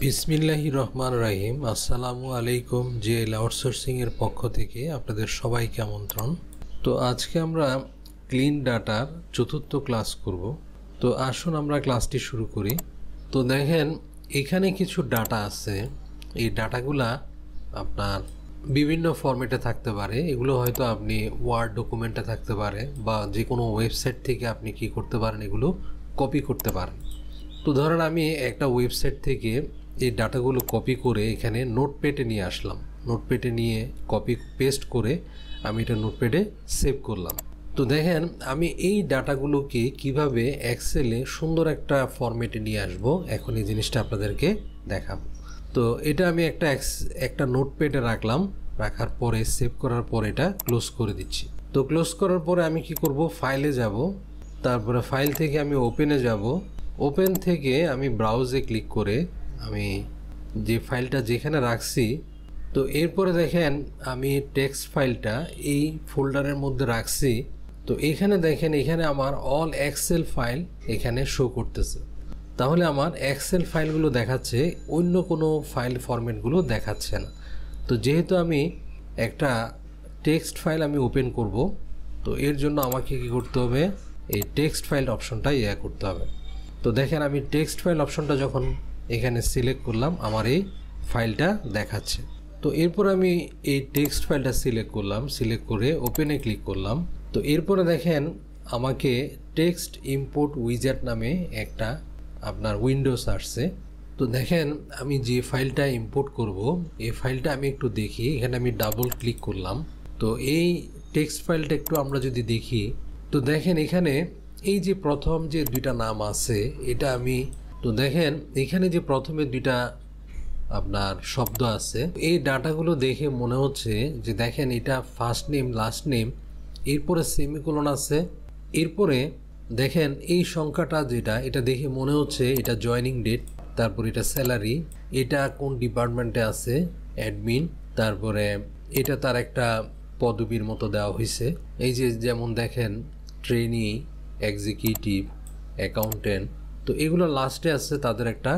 বিসমিল্লাহির রহমানির রহিম। আসসালামু আলাইকুম। জিএল আউটসোর্সিং এর পক্ষ থেকে আপনাদের সবাইকে আমন্ত্রণ। তো আজকে আমরা ক্লিন ডাটার চতুর্থ ক্লাস করব। তো আসুন আমরা ক্লাসটি শুরু করি। তো দেখেন এখানে কিছু ডাটা আছে। এই ডাটাগুলা আপনার বিভিন্ন ফরম্যাটে থাকতে পারে। এগুলো হয়তো আপনি ওয়ার্ড ডকুমেন্টে থাকতে পারে বা যে কোনো ওয়েবসাইট থেকে আপনি কি করতে পারেন, এগুলো কপি করতে পারেন। তো ধরেন আমি একটা ওয়েবসাইট থেকে এই ডাটাগুলো কপি করে এখানে নোটপ্যাডে নিয়ে আসলাম। নোটপ্যাডে নিয়ে কপি পেস্ট করে আমি এটা নোটপ্যাডে সেভ করলাম। তো দেখেন আমি এই ডাটাগুলোকে কিভাবে এক্সেলে সুন্দর একটা ফরম্যাটে নিয়ে আসব, এখন এই জিনিসটা আপনাদেরকে দেখাবো। তো এটা আমি একটা নোটপ্যাডে রাখলাম। রাখার পরে সেভ করার পর এটা ক্লোজ করে দিচ্ছি। তো ক্লোজ করার পরে আমি কি করব, ফাইলে যাব। তারপরে ফাইল থেকে আমি ওপেনে যাব। ওপেন থেকে আমি ব্রাউজে ক্লিক করে আমি যে ফাইলটা যেখানে রাখছি, তো এরপরে দেখেন আমি টেক্সট ফাইলটা এই ফোল্ডারের মধ্যে রাখছি। তো এখানে দেখেন এখানে আমার অল এক্সেল ফাইল এখানে শো করতেছে। তাহলে আমার এক্সেল ফাইলগুলো দেখাচ্ছে, অন্য কোনো ফাইল ফরম্যাটগুলো দেখাচ্ছে না। তো যেহেতু আমি একটা টেক্সট ফাইল আমি ওপেন করব, তো এর জন্য আমাকে কি করতে হবে, এই টেক্সট ফাইল অপশনটা করতে হবে। তো দেখেন আমি টেক্সট ফাইল অপশনটা যখন এখানে সিলেক্ট করলাম, আমার এই ফাইলটা দেখাচ্ছে। তো এরপর আমি এই টেক্সট ফাইলটা সিলেক্ট করলাম, সিলেক্ট করে ওপেনে ক্লিক করলাম। তো এরপরে দেখেন আমাকে টেক্সট ইম্পোর্ট উইজার্ড নামে একটা আপনার উইন্ডোজ আসছে। তো দেখেন আমি যে ফাইলটা ইম্পোর্ট করব, এই ফাইলটা আমি একটু দেখি। এখানে আমি ডাবল ক্লিক করলাম। তো এই টেক্সট ফাইলটা একটু আমরা যদি দেখি, তো দেখেন এখানে এই যে প্রথম যে দুইটা নাম আছে এটা আমি, তো দেখেন এখানে যে প্রথমে দুইটা আপনার শব্দ আছে, এই ডাটাগুলো দেখে মনে হচ্ছে যে দেখেন এটা ফার্স্ট নেম লাস্ট নেম, এরপরে সেমিকোলন আছে, এরপরে দেখেন এই সংখ্যাটা যেটা, এটা দেখে মনে হচ্ছে এটা জয়নিং ডেট, তারপর এটা স্যালারি, এটা কোন ডিপার্টমেন্টে আছে অ্যাডমিন, তারপরে এটা তার একটা পদবীর মতো দেওয়া হয়েছে। এই যে যেমন দেখেন ট্রেনি, এক্সিকিউটিভ, অ্যাকাউন্টেন্ট, তো এগুলো লাস্টে আছে তাদের একটা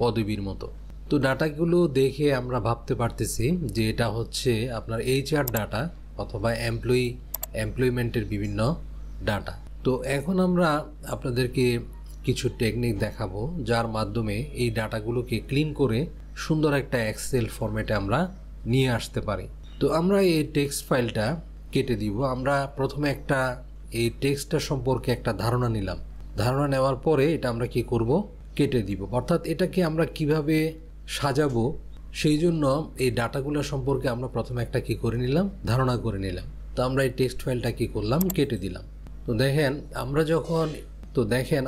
পদবীর মতো। তো ডাটাগুলো দেখে আমরা ভাবতে পারতেছি যে এটা হচ্ছে আপনার এইচআর ডাটা অথবা এমপ্লয়মেন্টের বিভিন্ন ডাটা। তো এখন আমরা আপনাদেরকে কিছু টেকনিক দেখাবো যার মাধ্যমে এই ডাটাগুলোকে ক্লিন করে সুন্দর একটা এক্সেল ফরম্যাটে আমরা নিয়ে আসতে পারি। তো আমরা এই টেক্সট ফাইলটা কেটে দিব। আমরা প্রথমে একটা এই টেক্সটটা সম্পর্কে একটা ধারণা নিলাম। ধারণা নেওয়ার পরে এটা আমরা কি করব, কেটে দিব। অর্থাৎ এটাকে আমরা কিভাবে সাজাবো সেই জন্য এই ডাটাগুলো সম্পর্কে আমরা প্রথমে একটা কি করে নিলাম, ধারণা করে নিলাম। তো আমরা এই টেক্সট ফাইলটা কি করলাম, কেটে দিলাম। তো দেখেন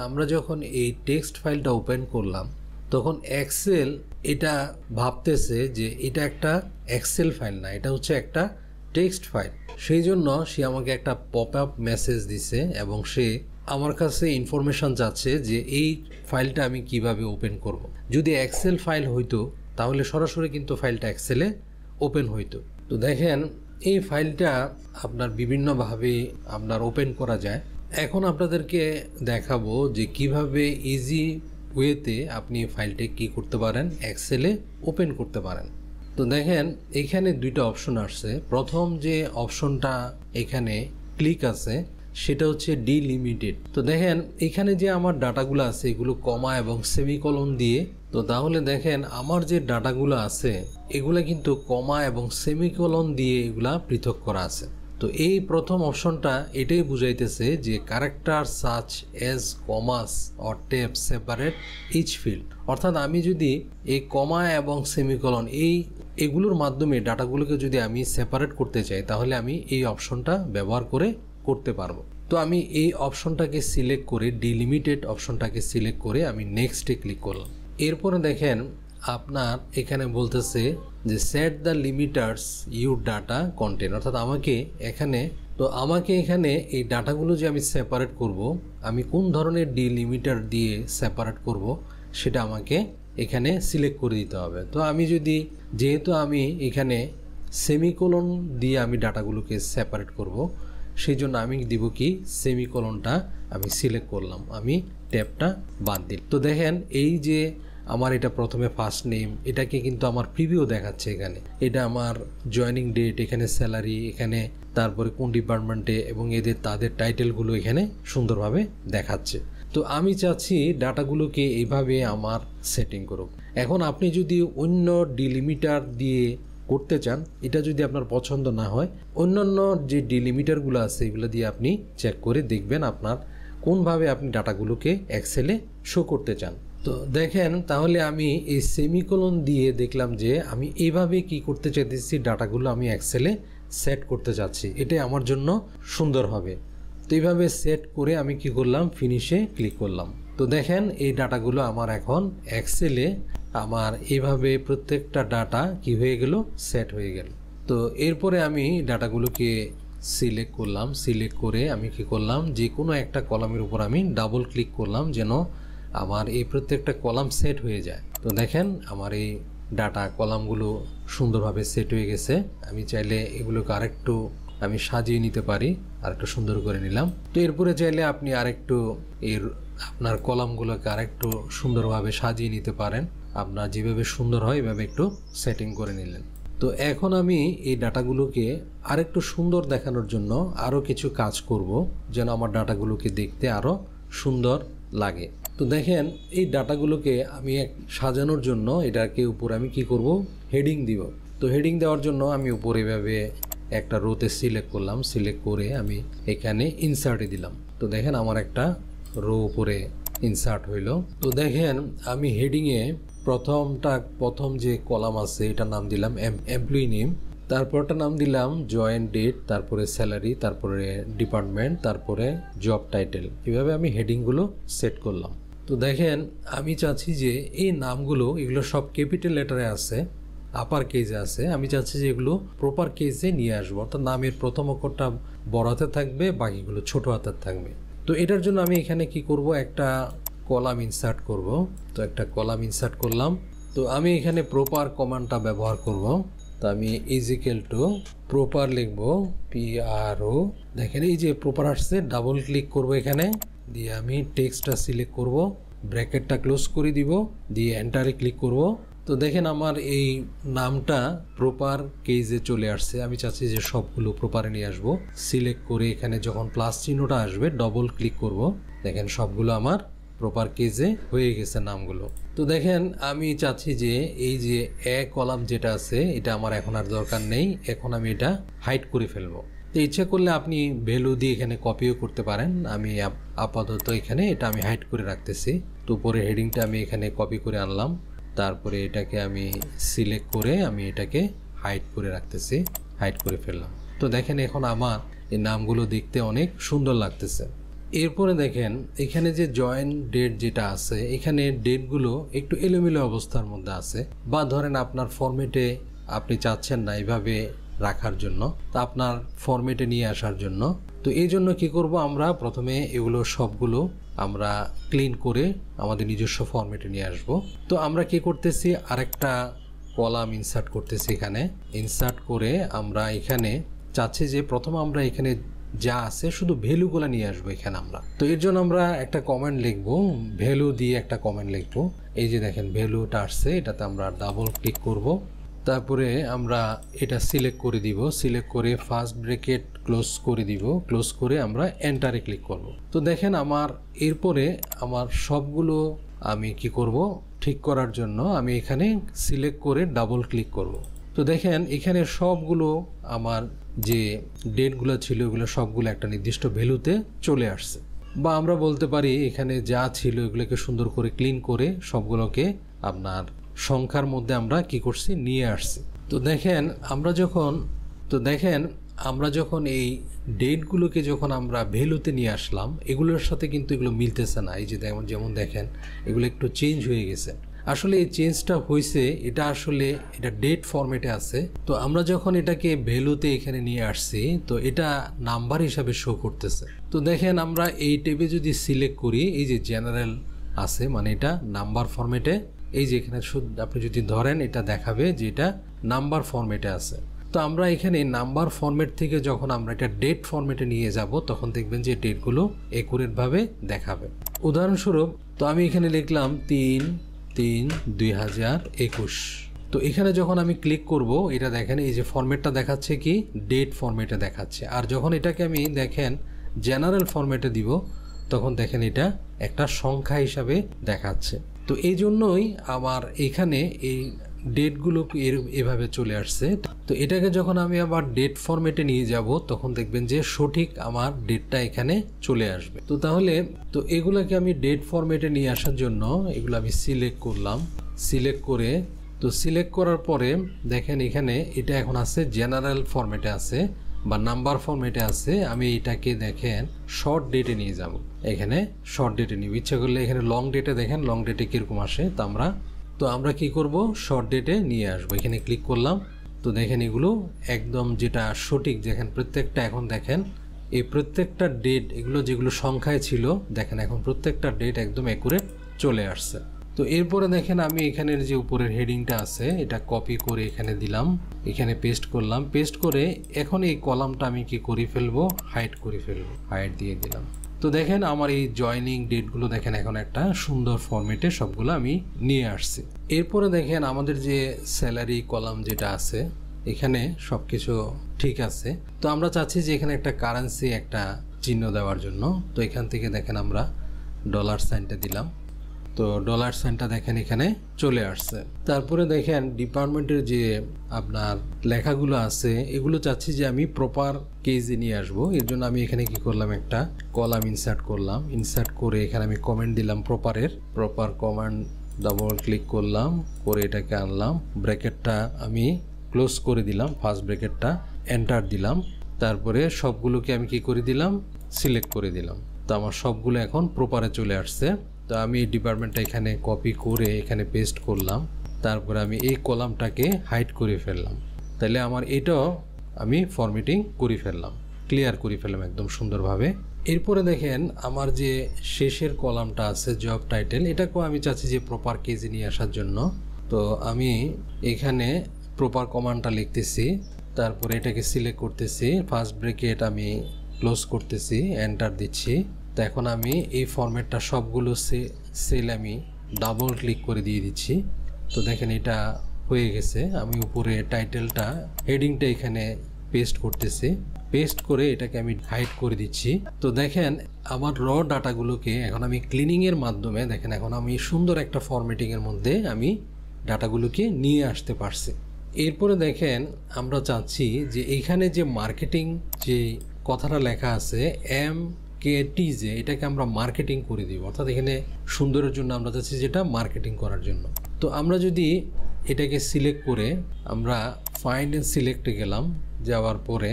আমরা যখন এই টেক্সট ফাইলটা ওপেন করলাম, তখন এক্সেল এটা ভাবতেছে যে এটা একটা এক্সেল ফাইল না, এটা হচ্ছে একটা টেক্সট ফাইল। সেই জন্য সে আমাকে একটা পপ আপ মেসেজ দিছে এবং সে আমার কাছে ইনফরমেশন চাচ্ছে যে এই ফাইলটা আমি কিভাবে ওপেন করব। যদি এক্সেল ফাইল হইতো তাহলে সরাসরি কিন্তু ফাইলটা এক্সেলে ওপেন হইতো। তো দেখেন এই ফাইলটা আপনার বিভিন্নভাবে আপনার ওপেন করা যায়। এখন আপনাদেরকে দেখাবো যে কিভাবে ইজি ওয়েতে আপনি ফাইলটা কি করতে পারেন, এক্সেলে ওপেন করতে পারেন। তো দেখেন এখানে দুইটা অপশন আসছে। প্রথম যে অপশনটা এখানে ক্লিক আছে সেটা হচ্ছে ডিলিমিটেড। তো দেখেন এখানে যে আমার ডাটাগুলো আছে এগুলো কমা এবং সেমিকোলন দিয়ে, তো তাহলে দেখেন আমার যে ডাটাগুলো আছে এগুলা কিন্তু কমা এবং সেমিকোলন দিয়ে এগুলা পৃথক করা আছে। তো এই প্রথম অপশনটা এটাই বুঝাইতেছে যে character such as commas or tab separate each field. অর্থাৎ আমি যদি এই কমা এবং সেমিকোলন এগুলোর মাধ্যমে ডাটাগুলোকে যদি আমি সেপারেট করতে চাই তাহলে আমি এই অপশনটা ব্যবহার করতে পারবো। তো আমি এই অপশনটাকে সিলেক্ট করে ডিলিমিটেড অপশনটাকে সিলেক্ট করে আমি নেক্সটে ক্লিক করলাম। এরপরে দেখেন আপনার এখানে বলতেছে যে set delimiters your data content. অর্থাৎ আমাকে এখানে এই ডাটাগুলো যে আমি সেপারেট করব, আমি কোন ধরনের ডিলিমিটার দিয়ে সেপারেট করব সেটা আমাকে এখানে সিলেক্ট করে দিতে হবে। তো আমি যেহেতু আমি এখানে সেমিকোলন দিয়ে আমি ডাটাগুলোকে সেপারেট করব, সেই জন্য আমি দিব কি সেমিকোলনটা আমি সিলেক্ট করলাম, আমি ট্যাবটা বাদ দিই। তো দেখেন এই যে আমার এটা প্রথমে ফার্স্ট নেম, এটাকে কিন্তু আমার প্রিভিউ দেখাচ্ছে এখানে। এটা আমার জয়েনিং ডেট, এখানে স্যালারি, এখানে তারপরে কোন ডিপার্টমেন্টে এবং তাদের টাইটেলগুলো এখানে সুন্দরভাবে দেখাচ্ছে। তো আমি চাচ্ছি ডাটাগুলোকে এইভাবে আমার সেটিং করুক। এখন আপনি যদি অন্য ডিলিমিটার দিয়ে করতে চান, এটা যদি আপনার পছন্দ না হয়, অন্যান্য যে ডিলিমিটারগুলো আছে এগুলো দিয়ে আপনি চেক করে দেখবেন আপনার কোনভাবে আপনি ডাটাগুলোকে এক্সেলে শো করতে চান। তো দেখেন, তাহলে আমি এই সেমিকোলন দিয়ে দেখলাম যে আমি এইভাবে কি করতে চাইতেছি, ডাটাগুলো আমি এক্সেলে সেট করতে চাচ্ছি, এটাই আমার জন্য সুন্দর হবে। তো এইভাবে সেট করে আমি কি করলাম, ফিনিশে ক্লিক করলাম। তো দেখেন এই ডাটাগুলো আমার এখন এক্সেলে আমার এইভাবে প্রত্যেকটা ডাটা কি হয়ে গেল, সেট হয়ে গেল। তো এরপরে আমি ডাটাগুলোকে সিলেক্ট করলাম। সিলেক্ট করে আমি কি করলাম, যে কোনো একটা কলামের উপর আমি ডাবল ক্লিক করলাম যেন আমার এই প্রত্যেকটা কলাম সেট হয়ে যায়। তো দেখেন আমার এই ডাটা কলামগুলো সুন্দরভাবে সেট হয়ে গেছে। আমি চাইলে এগুলোকে আরেকটু আমি সাজিয়ে নিতে পারি, আরেকটু সুন্দর করে নিলাম। তো এরপরে চাইলে আপনি আরেকটু আপনার কলামগুলোকে আরেকটু সুন্দরভাবে সাজিয়ে নিতে পারেন। আপনার যেভাবে সুন্দর হয় এভাবে একটু সেটিং করে নিলেন। তো এখন আমি এই ডাটাগুলোকে আরেকটু সুন্দর দেখানোর জন্য আরও কিছু কাজ করব যেন আমার ডাটাগুলোকে দেখতে আরও সুন্দর লাগে। তো দেখেন এই ডাটাগুলোকে আমি সাজানোর জন্য এটাকে উপরে আমি কি করব, হেডিং দিব। তো হেডিং দেওয়ার জন্য আমি উপরে এভাবে একটা রোতে সিলেক্ট করলাম। সিলেক্ট করে আমি এখানে ইনসার্টে দিলাম। তো দেখেন আমার একটা রো উপরে ইনসার্ট হইল। তো দেখেন আমি হেডিংয়ে প্রথম যে কলাম আছে এটার নাম দিলাম এমপ্লয়ি নেম, তারপরটা নাম দিলাম জয়েন ডেট, তারপরে স্যালারি, তারপরে ডিপার্টমেন্ট, তারপরে জব টাইটেল। এভাবে আমি হেডিংগুলো সেট করলাম। তো দেখেন আমি চাচ্ছি যে এই নামগুলো এগুলো সব ক্যাপিটাল লেটারে আছে, আপার কেজে আছে। আমি চাচ্ছি যে এগুলো প্রপার কেজে নিয়ে আসবো, অর্থাৎ নামের প্রথম অক্ষরটা বড় হাতে থাকবে, বাকিগুলো ছোট হাতের থাকবে। তো এটার জন্য আমি এখানে কি করব, একটা কলাম ইনসার্ট করব। তো একটা কলাম ইনসার্ট করলাম। তো আমি এখানে প্রপার কমান্ডটা ব্যবহার করব। তো আমি ইজিক্যাল টু প্রপার লিখব, PRO। দেখেন এই যে প্রপার আসছে, ডাবল ক্লিক করব এখানে, দিয়ে আমি টেক্সটটা সিলেক্ট করব, ব্র্যাকেটটা ক্লোজ করে দিব, দিয়ে এন্টারে ক্লিক করব। তো দেখেন আমার এই নামটা প্রপার কেজে চলে আসছে। আমি চাচ্ছি যে সবগুলো প্রপারে নিয়ে আসবো। সিলেক্ট করে এখানে যখন প্লাস চিহ্নটা আসবে ডবল ক্লিক করব। দেখেন সবগুলো আমার প্রপার কেজে হয়ে গেছে নামগুলো। তো দেখেন আমি চাচ্ছি যে এই যে কলাম যেটা আছে এটা আমার এখন আর দরকার নেই, এখন আমি এটা হাইড করে ফেলবো। তো ইচ্ছা করলে আপনি ভ্যালু দিয়ে এখানে কপিও করতে পারেন। আমি আপাতত এখানে এটা আমি হাইড করে রাখতেছি। তো উপরে হেডিংটা আমি এখানে কপি করে আনলাম, তারপরে এটাকে আমি সিলেক্ট করে আমি এটাকে হাইড করে রাখতেছি, হাইড করে ফেললাম। তো দেখেন এখন আমার এই নামগুলো দেখতে অনেক সুন্দর লাগতেছে। এরপরে দেখেন এখানে যে জয়েন ডেট যেটা আছে, এখানে ডেটগুলো একটু এলোমেলো অবস্থার মধ্যে আছে, বা ধরেন আপনার ফরম্যাটে আপনি চাচ্ছেন না এইভাবে রাখার জন্য, তা আপনার ফরম্যাটে নিয়ে আসার জন্য। তো এই জন্য কি করব, আমরা প্রথমে এগুলো সবগুলো আমরা ক্লিন করে আমাদের নিজস্ব ফরম্যাটে নিয়ে আসব। তো আমরা কি করতেছি, আরেকটা কলাম ইনসার্ট করতেছি। এখানে ইনসার্ট করে আমরা এখানে চাচ্ছি যে প্রথম আমরা এখানে যা আছে শুধু ভ্যালুগুলো নিয়ে আসবো এখানে আমরা। তো এর জন্য আমরা একটা কমেন্ট লিখবো, ভ্যালু দিয়ে একটা কমেন্ট লিখবো। এই যে দেখেন ভ্যালুটা আসছে, এটাতে আমরা ডাবল ক্লিক করব। তারপরে আমরা এটা সিলেক্ট করে দিব, সিলেক্ট করে ফার্স্ট ব্র্যাকেট ক্লোজ করে দিব, ক্লোজ করে আমরা এন্টারে ক্লিক করব। তো দেখেন আমার এরপরে আমার সবগুলো আমি কি করব, ঠিক করার জন্য আমি এখানে সিলেক্ট করে ডাবল ক্লিক করব। তো দেখেন এখানে সবগুলো আমার যে ডেটগুলো ছিল এগুলো সবগুলো একটা নির্দিষ্ট ভ্যালুতে চলে আসছে। বা আমরা বলতে পারি এখানে যা ছিল এগুলোকে সুন্দর করে ক্লিন করে সবগুলোকে আপনার সংখ্যার মধ্যে আমরা কি করছি, নিয়ে আসছি। তো দেখেন আমরা যখন এই ডেটগুলোকে যখন আমরা ভ্যালুতে নিয়ে আসলাম, এগুলোর সাথে কিন্তু এগুলো মিলতেছে না। এই যে যেমন দেখেন এগুলো একটু চেঞ্জ হয়ে গেছে। আসলে এই চেঞ্জটা হয়েছে, এটা ডেট ফরম্যাটে আছে। তো আমরা যখন এটাকে ভ্যালুতে এখানে নিয়ে আসছি, তো এটা নাম্বার হিসাবে শো করতেছে। তো দেখেন আমরা এই ট্যাবে যদি সিলেক্ট করি, এই যে জেনারেল আছে, মানে এটা নাম্বার ফরম্যাটে। এই যে এখানে আপনি যদি ধরেন এটা দেখাবে যে এটা নাম্বার ফরম্যাটে আছে। তো আমরা এখানে নাম্বার ফরম্যাট থেকে যখন আমরা এটা ডেট ফরম্যাটে নিয়ে যাব, তখন দেখবেন যে ডেটগুলো একুরেট ভাবে দেখাবে। উদাহরণস্বরূপ তো আমি এখানে লিখলাম 3 3/2021। তো এখানে যখন আমি ক্লিক করব এটা দেখেন এই যে ফরম্যাটটা দেখাচ্ছে কি ডেট ফরম্যাটে দেখাচ্ছে, আর যখন এটাকে আমি দেখেন জেনারেল ফরম্যাটে দিব তখন দেখেন এটা একটা সংখ্যা হিসাবে দেখাচ্ছে। তো এই জন্যই আমার এখানে এই ডেটগুলো এভাবে চলে আসছে। তো এটাকে যখন আমি আবার ডেট ফরম্যাটে নিয়ে যাব তখন দেখবেন যে সঠিক আমার ডেটটা এখানে চলে আসবে। তো তাহলে তো এগুলোকে আমি ডেট ফরম্যাটে নিয়ে আসার জন্য এগুলো আমি সিলেক্ট করলাম, সিলেক্ট করে তো সিলেক্ট করার পরে দেখেন এখানে এটা এখন আছে জেনারেল ফরম্যাটে আছে বা নাম্বার ফরম্যাটে আছে। আমি এটাকে দেখেন শর্ট ডেটে নিয়ে যাব, এখানে শর্ট ডেটে নিব। ইচ্ছা করলে এখানে লং ডেটে দেখেন লং ডেটে কীরকম আসে, তো আমরা কি করব শর্ট ডেটে নিয়ে আসবো। এখানে ক্লিক করলাম, তো দেখেন এগুলো একদম যেটা সঠিক দেখেন প্রত্যেকটা, এখন দেখেন এই প্রত্যেকটা ডেট এগুলো যেগুলো সংখ্যায় ছিল দেখেন এখন প্রত্যেকটা ডেট একদম অ্যাকুরেট চলে আসছে। তো এরপরে দেখেন আমি এখানের যে উপরের হেডিংটা আছে এটা কপি করে এখানে দিলাম, এখানে পেস্ট করলাম, পেস্ট করে এখন এই কলামটা আমি কি করে ফেলবো হাইড করে ফেলবো, হাইড দিয়ে দিলাম। তো দেখেন আমার এই জয়নিং ডেটগুলো দেখেন এখন একটা সুন্দর ফরম্যাটে সবগুলো আমি নিয়ে আসছি। এরপরে দেখেন আমাদের যে স্যালারি কলাম যেটা আছে এখানে সব কিছু ঠিক আছে। তো আমরা চাচ্ছি যে এখানে একটা কারেন্সি একটা চিহ্ন দেওয়ার জন্য, তো এখান থেকে দেখেন আমরা ডলার সাইনটা দিলাম, তো ডলার সাইনটা দেখেন এখানে চলে আসছে। তারপরে দেখেন ডিপার্টমেন্টের যে আপনার লেখাগুলো আছে এগুলো চাচ্ছি যে আমি প্রপার কেজে নিয়ে আসবো। এর জন্য আমি এখানে কি করলাম একটা কলাম ইনসার্ট করলাম, ইনসার্ট করে এখানে আমি কমেন্ট দিলাম প্রপার কমান্ড ডাবল ক্লিক করলাম, করে এটাকে আনলাম, ব্র্যাকেটটা আমি ক্লোজ করে দিলাম, ফার্স্ট ব্র্যাকেটটা এন্টার দিলাম, তারপরে সবগুলোকে আমি কি করে দিলাম সিলেক্ট করে দিলাম। তো আমার সবগুলো এখন প্রপারে চলে আসছে। তো আমি এই ডিপার্টমেন্টটা এখানে কপি করে এখানে পেস্ট করলাম, তারপরে আমি এই কলামটাকে হাইড করে ফেললাম, তাহলে আমার এটাও আমি ফরম্যাটিং করে ফেললাম, ক্লিয়ার করে ফেললাম একদম সুন্দরভাবে। এরপরে দেখেন আমার যে শেষের কলামটা আছে জব টাইটেল, এটাকেও আমি চাচ্ছি যে প্রপার কেজে নিয়ে আসার জন্য। তো আমি এখানে প্রপার কমান্ডটা লিখতেছি, তারপরে এটাকে সিলেক্ট করতেছি, ফার্স্ট ব্র্যাকেট আমি ক্লোজ করতেছি, এন্টার দিচ্ছি। তো এখন আমি এই ফরম্যাটটা সবগুলো সেল আমি ডাবল ক্লিক করে দিয়ে দিচ্ছি। তো দেখেন এটা হয়ে গেছে। আমি উপরে টাইটেলটা হেডিংটা এখানে পেস্ট করতেছি, পেস্ট করে এটাকে আমি হাইড করে দিচ্ছি। তো দেখেন আমার র ডাটাগুলোকে এখন আমি ক্লিনিংয়ের মাধ্যমে দেখেন এখন আমি সুন্দর একটা ফরম্যাটিংয়ের মধ্যে আমি ডাটাগুলোকে নিয়ে আসতে পারছি। এরপরে দেখেন আমরা চাচ্ছি যে এইখানে যে মার্কেটিং যে কথাটা লেখা আছে MKTJ, এটাকে আমরা মার্কেটিং করে দিব, অর্থাৎ এখানে সুন্দরের জন্য আমরা চাচ্ছি যেটা মার্কেটিং করার জন্য। তো আমরা যদি এটাকে সিলেক্ট করে আমরা ফাইন্ড এন্ড সিলেক্টে গেলাম, যাওয়ার পরে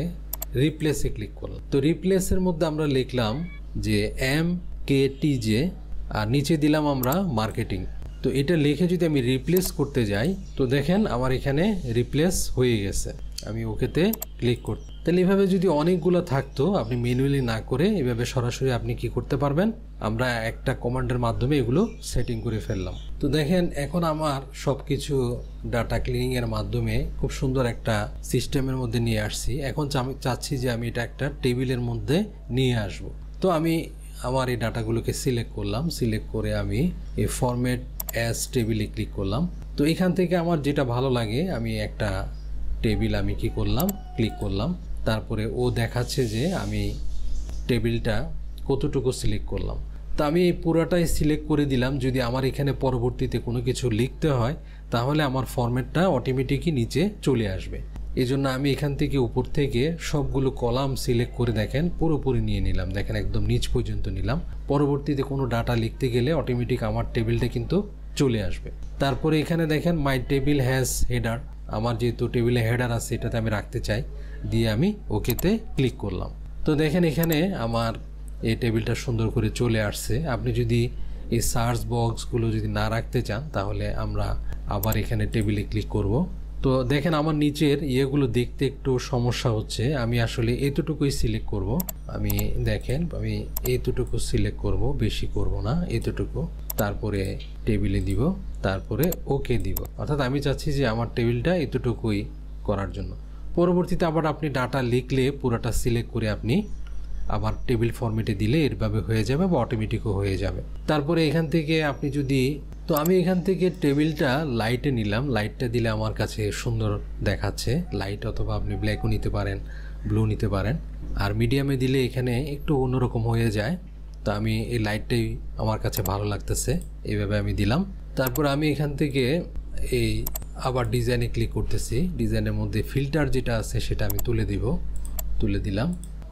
রিপ্লেসে ক্লিক করলাম। তো রিপ্লেসের মধ্যে আমরা লিখলাম যে MKTJ আর নিচে দিলাম আমরা মার্কেটিং। তো এটা লিখে যদি আমি রিপ্লেস করতে যাই তো দেখেন আমার এখানে রিপ্লেস হয়ে গেছে। আমি ওকেতে ক্লিক করতে, তাহলে এভাবে যদি অনেকগুলো থাকতো আপনি ম্যানুয়ালি না করে এভাবে সরাসরি আপনি কি করতে পারবেন, আমরা একটা কমান্ডের মাধ্যমে এগুলো সেটিং করে ফেললাম। তো দেখেন এখন আমার সব কিছু ডাটা ক্লিনিংয়ের মাধ্যমে খুব সুন্দর একটা সিস্টেমের মধ্যে নিয়ে আসছি। এখন আমি চাচ্ছি যে আমি এটা একটা টেবিলের মধ্যে নিয়ে আসব। তো আমি আমার এই ডাটাগুলোকে সিলেক্ট করলাম, সিলেক্ট করে আমি এই ফরম্যাট অ্যাজ টেবিলে ক্লিক করলাম। তো এখান থেকে আমার যেটা ভালো লাগে আমি একটা টেবিল আমি কি করলাম ক্লিক করলাম, তারপরে ও দেখাচ্ছে যে আমি টেবিলটা কতটুকু সিলেক্ট করলাম। তো আমি এই পুরোটাই সিলেক্ট করে দিলাম। যদি আমার এখানে পরবর্তীতে কোনো কিছু লিখতে হয় তাহলে আমার ফরম্যাটটা অটোমেটিকই নিচে চলে আসবে। এই জন্য আমি এখান থেকে উপর থেকে সবগুলো কলাম সিলেক্ট করে দেখেন পুরোপুরি নিয়ে নিলাম, দেখেন একদম নিচ পর্যন্ত নিলাম। পরবর্তীতে কোনো ডাটা লিখতে গেলে অটোমেটিক আমার টেবিলটা কিন্তু চলে আসবে। তারপরে এখানে দেখেন মাই টেবিল হ্যাজ হেডার, আমার যেহেতু টেবিলে হেডার আছে এটাতে আমি রাখতে চাই, দিয়ে আমি ওকেতে ক্লিক করলাম। তো দেখেন এখানে আমার এই টেবিলটা সুন্দর করে চলে আসছে। আপনি যদি এই সার্চ বক্সগুলো যদি না রাখতে চান তাহলে আমরা আবার এখানে টেবিলে ক্লিক করব। তো দেখেন আমার নিচের ইয়েগুলো দেখতে একটু সমস্যা হচ্ছে, আমি আসলে এতটুকুই সিলেক্ট করব। আমি দেখেন আমি এতটুকু সিলেক্ট করব, বেশি করব না, এতটুকু, তারপরে টেবিলে দিব, তারপরে ওকে দিব। অর্থাৎ আমি চাচ্ছি যে আমার টেবিলটা এতটুকুই করার জন্য। পরবর্তীতে আবার আপনি ডাটা লিখলে পুরোটা সিলেক্ট করে আপনি আবার টেবিল ফরম্যাটে দিলে এরভাবে হয়ে যাবে বা অটোমেটিকও হয়ে যাবে। তারপরে এখান থেকে আপনি যদি, তো আমি এখান থেকে টেবিলটা লাইটে নিলাম, লাইটটা দিলে আমার কাছে সুন্দর দেখাচ্ছে লাইট, অথবা আপনি ব্ল্যাকও নিতে পারেন, ব্লু নিতে পারেন। আর মিডিয়ামে দিলে এখানে একটু অন্যরকম হয়ে যায়, তো আমি এই লাইটটাই আমার কাছে ভালো লাগতেছে, এইভাবে আমি দিলাম। তারপর আমি এখান থেকে এই আবার ডিজাইনে ক্লিক করতেছি, ডিজাইনের মধ্যে ফিল্টার যেটা আছে সেটা আমি তুলে দিলাম।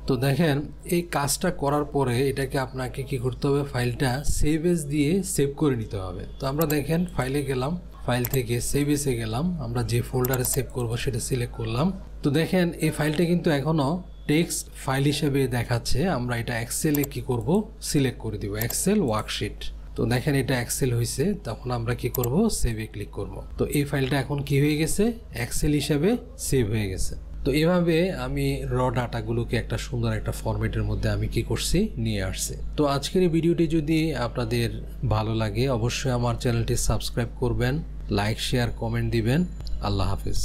তো দেখেন এই কাজটা করার পরে এটাকে আপনাকে কি করতে হবে, ফাইলটা সেভ এজ দিয়ে সেভ করে নিতে হবে। তো আমরা দেখেন ফাইলে গেলাম, ফাইল থেকে সেভ এসে গেলাম, আমরা যে ফোল্ডারে সেভ করব সেটা সিলেক্ট করলাম। তো দেখেন এই ফাইলটা কিন্তু এখনও টেক্সট ফাইল হিসেবে দেখাচ্ছে। আমরা এটা এক্সেলে কি করব, সিলেক্ট করে দিব, এক্সেল ওয়ার্কশিট। তো দেখেন এটা এক্সেল হয়েছে, তখন আমরা কি করব, সেভে ক্লিক করব। তো এই ফাইলটা এখন কি হয়ে গেছে, এক্সেল হিসেবে সেভ হয়ে গেছে। তো এভাবে আমি র ডাটাগুলোকে একটা সুন্দর একটা ফরম্যাটের মধ্যে আমি কি করছি, নিয়ে আসছি। তো আজকের এই ভিডিওটি যদি আপনাদের ভালো লাগে অবশ্যই আমার চ্যানেলটি সাবস্ক্রাইব করবেন, লাইক শেয়ার কমেন্ট দিবেন। আল্লাহ হাফিজ।